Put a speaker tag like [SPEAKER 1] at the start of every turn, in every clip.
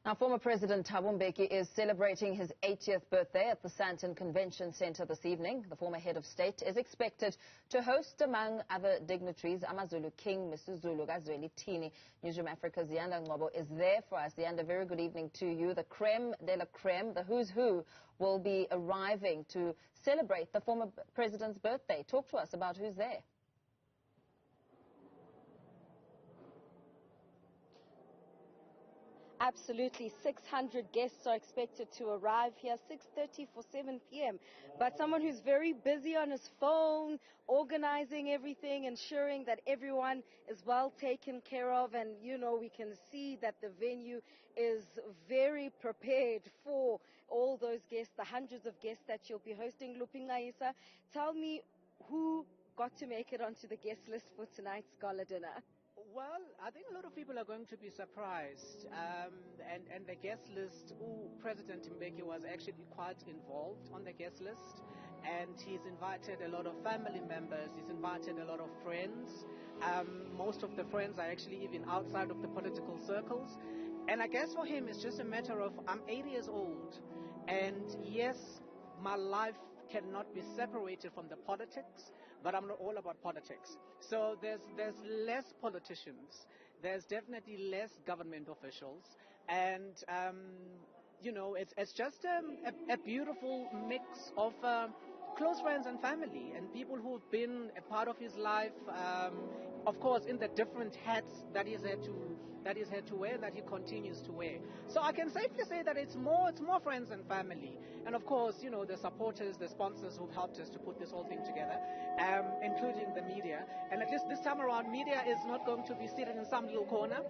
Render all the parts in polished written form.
[SPEAKER 1] Now, former President Thabo Mbeki is celebrating his 80th birthday at the Sandton Convention Centre this evening. The former head of state is expected to host, among other dignitaries, AmaZulu King Misuzulu, kaZwelithini. Newzroom Afrika's Ziyanda Ngcobo is there for us. Ziyanda, very good evening to you. The creme de la creme, the who's who, will be arriving to celebrate the former president's birthday. Talk to us about who's there.
[SPEAKER 2] Absolutely. 600 guests are expected to arrive here, 6:30 for 7 p.m. But someone who's very busy on his phone, organizing everything, ensuring that everyone is well taken care of. And, you know, we can see that the venue is very prepared for all those guests, the hundreds of guests that you'll be hosting. Lupinga, tell me who got to make it onto the guest list for tonight's gala dinner.
[SPEAKER 3] Well, I think a lot of people are going to be surprised. And the guest list, President Mbeki was actually quite involved on the guest list. And he's invited a lot of family members. He's invited a lot of friends. Most of the friends are actually even outside of the political circles. And I guess for him, it's just a matter of, I'm 80 years old. And yes, my life cannot be separated from the politics, but I'm not all about politics. So there's less politicians, there's definitely less government officials, and you know, it's just a beautiful mix of close friends and family and people who've been a part of his life, of course, in the different hats that he's had to wear, that he continues to wear. So I can safely say that it's more friends and family, and of course, you know, the supporters, the sponsors who've helped us to put this whole thing together, including the media. And at least this time around, media is not going to be seated in some little corner.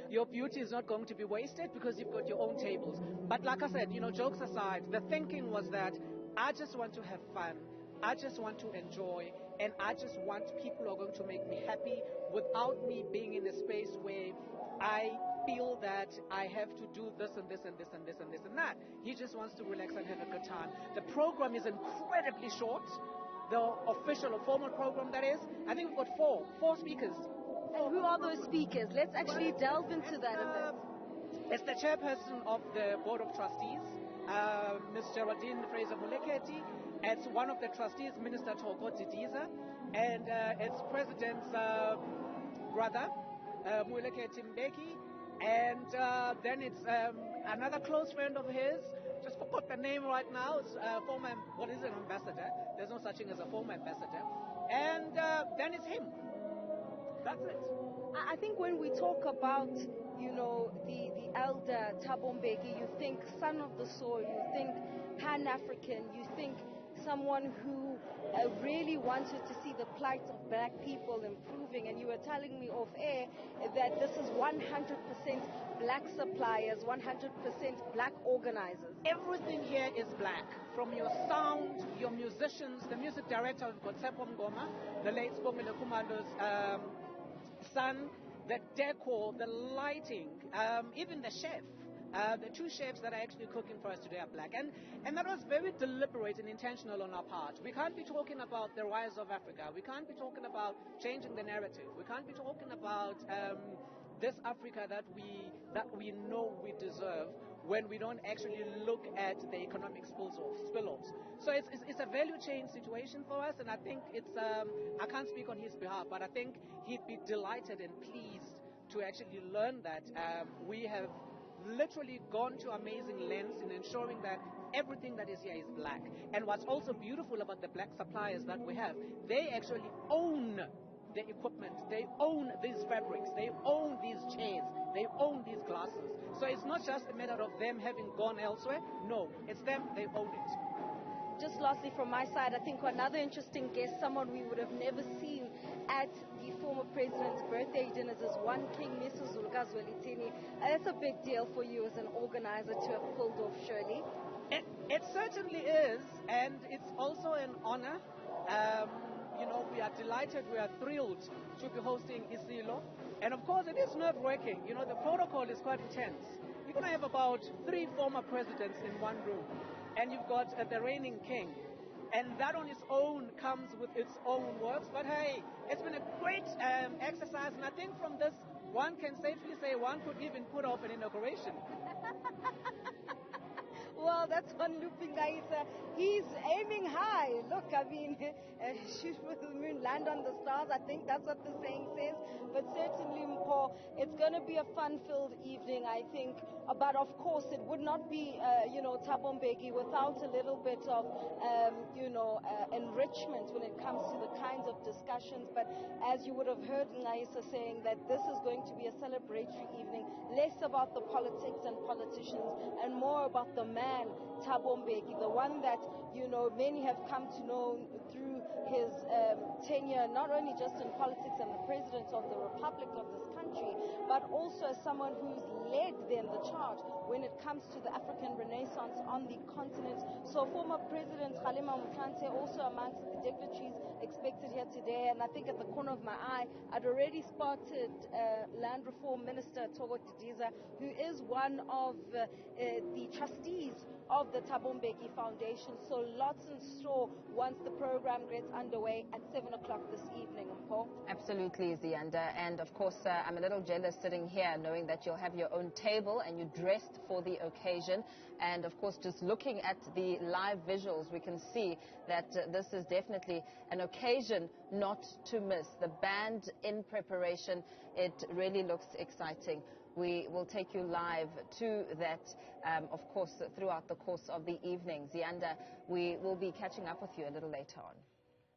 [SPEAKER 3] Your beauty is not going to be wasted because you've got your own tables. But like I said, you know, jokes aside, the thinking was that I just want to have fun. I just want to enjoy, and I just want people who are going to make me happy without me being in a space where I feel that I have to do this and this and this and this and this and that. He just wants to relax and have a good time. The program is incredibly short. The official or formal program, that is. I think we've got four speakers.
[SPEAKER 2] And who are those speakers? Let's actually delve into that a bit.
[SPEAKER 3] It's the chairperson of the Board of Trustees, Ms. Geraldine Fraser-Moleketi. It's one of the trustees, Minister Thoko Didiza, and it's President's brother, Thabo Mbeki, and then it's another close friend of his, just forgot the name right now, it's former, what is an ambassador? There's no such thing as a former ambassador. And then it's him. That's it.
[SPEAKER 2] I think when we talk about, you know, the elder Thabo Mbeki, you think son of the soil, you think Pan-African, you think someone who really wanted to see the plight of black people improving. And you were telling me off air that this is 100% black suppliers, 100% black organizers.
[SPEAKER 3] Everything here is black. From your sound, your musicians, the music director, we've got Thabo Mbeki, the late Spongile Kumando's son, the decor, the lighting, even the chef. The two chefs that are actually cooking for us today are black. And that was very deliberate and intentional on our part. We can't be talking about the rise of Africa. We can't be talking about changing the narrative. We can't be talking about this Africa that we know we deserve when we don't actually look at the economic spilloffs. So it's a value chain situation for us, and I think it's, I can't speak on his behalf, but I think he'd be delighted and pleased to actually learn that we have literally gone to amazing lengths in ensuring that everything that is here is black. And what's also beautiful about the black suppliers that we have, they actually own the equipment, they own these fabrics, they own these chairs, they own these glasses. So it's not just a matter of them having gone elsewhere. No, it's them, they own it.
[SPEAKER 2] Just lastly from my side, I think another interesting guest, someone we would have never seen at the former president's birthday dinners, is one King Misuzulu, kaZwelithini. That's a big deal for you as an organizer to have pulled off, surely.
[SPEAKER 3] It certainly is, and it's also an honor. You know, we are delighted, we are thrilled to be hosting Isilo. And of course, it is nerve-wracking. You know, the protocol is quite intense. You're going to have about 3 former presidents in one room. And you've got the reigning king. And that on its own comes with its own works. But hey, it's been a great exercise. And I think from this one can safely say one could even put off an inauguration.
[SPEAKER 2] Well, that's one looping guy. He's aiming high. Look, I mean, shoot for the moon, land on the stars. I think that's what the saying says. But certainly, Mpo, it's going to be a fun-filled evening, I think. But of course, it would not be, Thabo Mbeki without a little bit of, enrichment when it comes to the kinds of discussions. But as you would have heard Naisa saying that this is going to be a celebratory evening, less about the politics and politicians and more about the man, Thabo Mbeki, the one that, many have come to know through his tenure, not only just in politics and the president of the Republic of this country, but also as someone who's led then the charge when it comes to the African Renaissance on the continent. So former President Kgalema Motlanthe also amongst the dignitaries expected here today, and I think at the corner of my eye, I'd already spotted Land Reform Minister Thabo Mbeki, who is one of the trustees of the Thabo Mbeki Foundation. So lots in store once the program gets underway at 7 o'clock this evening, Mpho.
[SPEAKER 1] Absolutely, Ziyanda. And of course, I'm a little jealous sitting here knowing that you'll have your own table and you're dressed for the occasion. And of course, just looking at the live visuals, we can see that this is definitely an occasion not to miss. The band in preparation, it really looks exciting. We will take you live to that, of course, throughout the course of the evening. Ziyanda, we will be catching up with you a little later on.